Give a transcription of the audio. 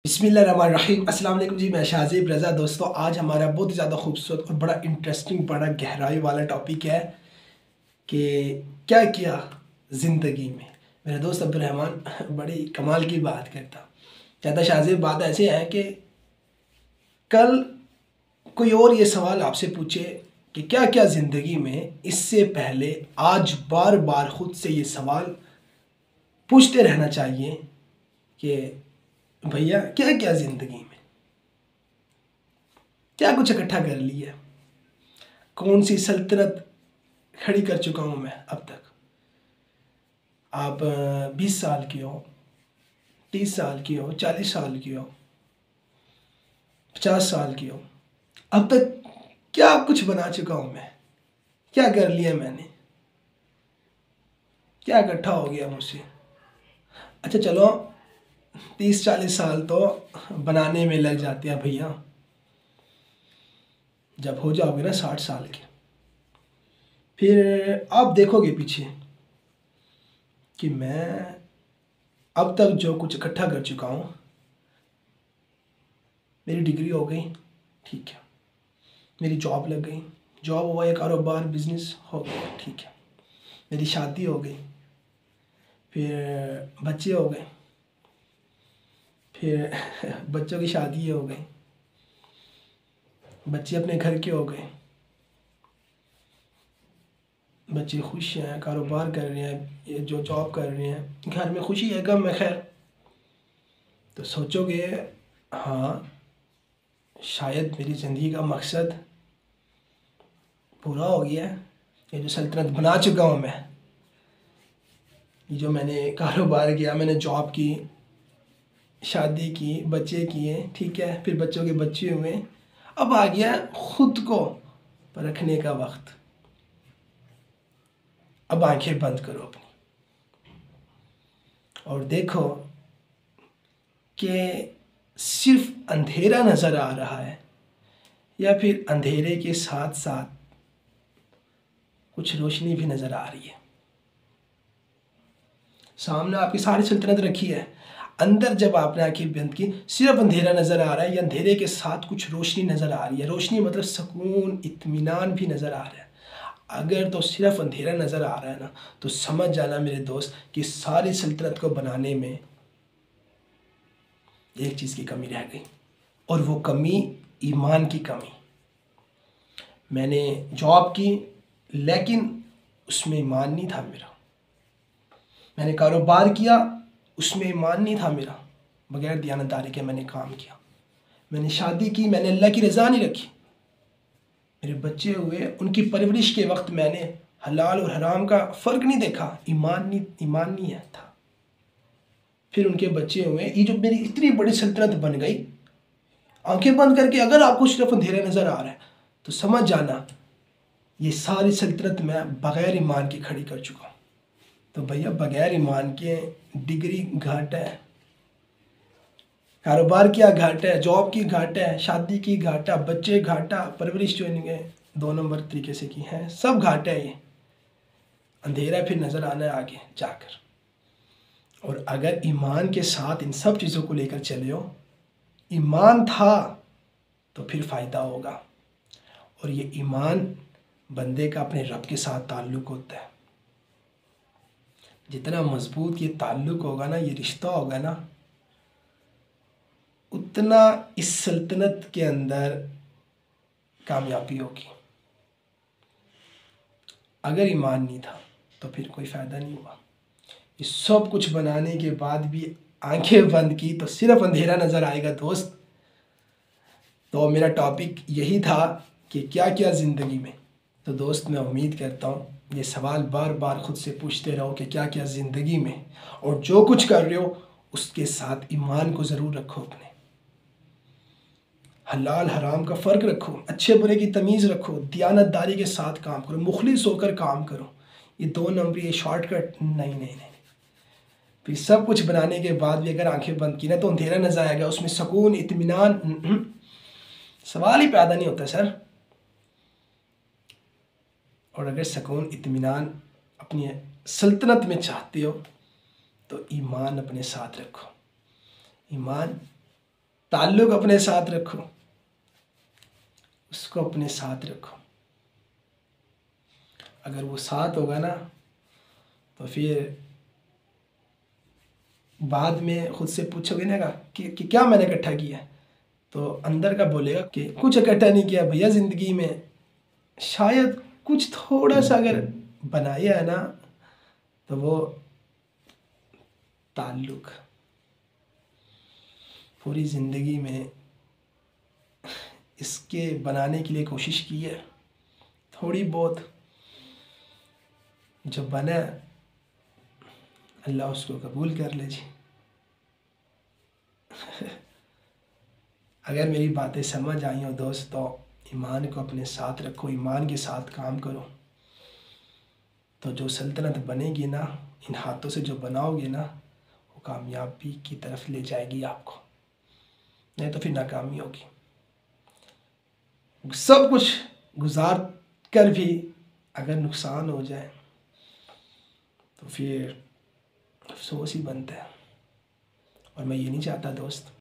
बिस्मिल्लाहिर्रहमानिर्रहीम। अस्सलाम वालेकुम जी, मैं शाहज़ेब रज़ा। दोस्तों, आज हमारा बहुत ही ज़्यादा खूबसूरत और बड़ा इंटरेस्टिंग, बड़ा गहराई वाला टॉपिक है कि क्या किया ज़िंदगी में। मेरा दोस्त अब्दुर्रहमान बड़ी कमाल की बात करता। कहता शाहज़ेब, बात ऐसे है कि कल कोई और ये सवाल आपसे पूछे कि क्या क्या ज़िंदगी में, इससे पहले आज बार बार ख़ुद से ये सवाल पूछते रहना चाहिए कि भैया क्या क्या ज़िंदगी में, क्या कुछ इकट्ठा कर लिया, कौन सी सल्तनत खड़ी कर चुका हूँ मैं अब तक। आप 20 साल की हो, 30 साल की हो, 40 साल की हो, 50 साल की हो, अब तक क्या कुछ बना चुका हूँ मैं, क्या कर लिया मैंने, क्या इकट्ठा हो गया मुझसे। अच्छा चलो, 30-40 साल तो बनाने में लग जाते हैं भैया। जब हो जाओगे ना 60 साल के, फिर आप देखोगे पीछे कि मैं अब तक जो कुछ इकट्ठा कर चुका हूँ। मेरी डिग्री हो गई, ठीक है, मेरी जॉब लग गई, जॉब हुआ या कारोबार बिजनेस हो गया, ठीक है, मेरी शादी हो गई, फिर बच्चे हो गए, फिर बच्चों की शादी हो गई, बच्चे अपने घर के हो गए, बच्चे खुश हैं, कारोबार कर रहे हैं, ये जो जॉब कर रहे हैं, घर में खुशी है, गम है, खैर। तो सोचोगे हाँ, शायद मेरी ज़िंदगी का मकसद पूरा हो गया है। ये जो सल्तनत बना चुका हूँ मैं, ये जो मैंने कारोबार किया, मैंने जॉब की, शादी की, बच्चे किए, ठीक है, फिर बच्चों के बच्चे हुए, अब आ गया खुद को परखने का वक्त। अब आंखें बंद करो अपनी और देखो कि सिर्फ अंधेरा नज़र आ रहा है या फिर अंधेरे के साथ साथ कुछ रोशनी भी नज़र आ रही है। सामने आपकी सारी सल्तनत रखी है, अंदर जब आपने आंखें बंद की, सिर्फ अंधेरा नज़र आ रहा है या अंधेरे के साथ कुछ रोशनी नज़र आ रही है। रोशनी मतलब सुकून, इत्मीनान भी नज़र आ रहा है। अगर तो सिर्फ अंधेरा नज़र आ रहा है ना, तो समझ जाना मेरे दोस्त कि सारी सल्तनत को बनाने में एक चीज़ की कमी रह गई, और वो कमी ईमान की कमी। मैंने जॉब की, लेकिन उसमें ईमान नहीं था मेरा। मैंने कारोबार किया, उसमें ईमान नहीं था मेरा, बगैर दयानतदारी के मैंने काम किया। मैंने शादी की, मैंने अल्लाह की रज़ा नहीं रखी। मेरे बच्चे हुए, उनकी परवरिश के वक्त मैंने हलाल और हराम का फ़र्क नहीं देखा, ईमान नहीं है था। फिर उनके बच्चे हुए, ये जो मेरी इतनी बड़ी सल्तनत बन गई। आंखें बंद करके अगर आपको सिर्फ अंधेरा नज़र आ रहा है तो समझ जाना ये सारी सल्तनत मैं बग़ैर ईमान की खड़ी कर चुका हूँ। तो भैया, बग़ैर ईमान के डिग्री घाटा है, कारोबार किया घाटा है, जॉब की घाटा है, शादी की घाटा, बच्चे घाटा, परवरिश जो इनके 2 नंबर तरीके से की है, सब घाटा है। ये अंधेरा फिर नज़र आना है आगे जाकर। और अगर ईमान के साथ इन सब चीज़ों को लेकर चले हो, ईमान था तो फिर फ़ायदा होगा। और ये ईमान बंदे का अपने रब के साथ ताल्लुक़ होता है। जितना मज़बूत ये ताल्लुक़ होगा ना, ये रिश्ता होगा ना, उतना इस सल्तनत के अंदर कामयाबी होगी। अगर ईमान नहीं था तो फिर कोई फ़ायदा नहीं हुआ। ये सब कुछ बनाने के बाद भी आंखें बंद की तो सिर्फ अंधेरा नज़र आएगा दोस्त। तो मेरा टॉपिक यही था कि क्या क्या ज़िंदगी में। तो दोस्त, मैं उम्मीद करता हूँ ये सवाल बार बार ख़ुद से पूछते रहो कि क्या क्या ज़िंदगी में, और जो कुछ कर रहे हो उसके साथ ईमान को ज़रूर रखो। अपने हलाल हराम का फ़र्क रखो, अच्छे बुरे की तमीज़ रखो, दियानतदारी के साथ काम करो, मुखलिस होकर काम करो। ये 2 नंबर, ये शॉर्टकट नहीं नहीं नहीं। फिर सब कुछ बनाने के बाद भी अगर आंखें बंद की ना, तो अंधेरा नजर आएगा, उसमें सुकून, इत्मीनान सवाल ही पैदा नहीं होता सर। और अगर सुकून, इत्मीनान अपनी सल्तनत में चाहते हो तो ईमान अपने साथ रखो। ईमान ताल्लुक अपने साथ रखो, उसको अपने साथ रखो। अगर वो साथ होगा ना तो फिर बाद में खुद से पूछोगे ना कि क्या मैंने इकट्ठा किया, तो अंदर का बोलेगा कि कुछ इकट्ठा नहीं किया भैया, ज़िंदगी में शायद कुछ थोड़ा सा अगर बनाया है ना तो वो ताल्लुक। पूरी ज़िंदगी में इसके बनाने के लिए कोशिश की है, थोड़ी बहुत जो बना अल्लाह उसको कबूल कर ले जी। अगर मेरी बातें समझ आई हो दोस्त तो ईमान को अपने साथ रखो, ईमान के साथ काम करो, तो जो सल्तनत बनेगी ना, इन हाथों से जो बनाओगे ना, वो कामयाबी की तरफ ले जाएगी आपको, नहीं तो फिर नाकामी होगी। सब कुछ गुजार कर भी अगर नुकसान हो जाए तो फिर अफसोस ही बनता है, और मैं ये नहीं चाहता दोस्त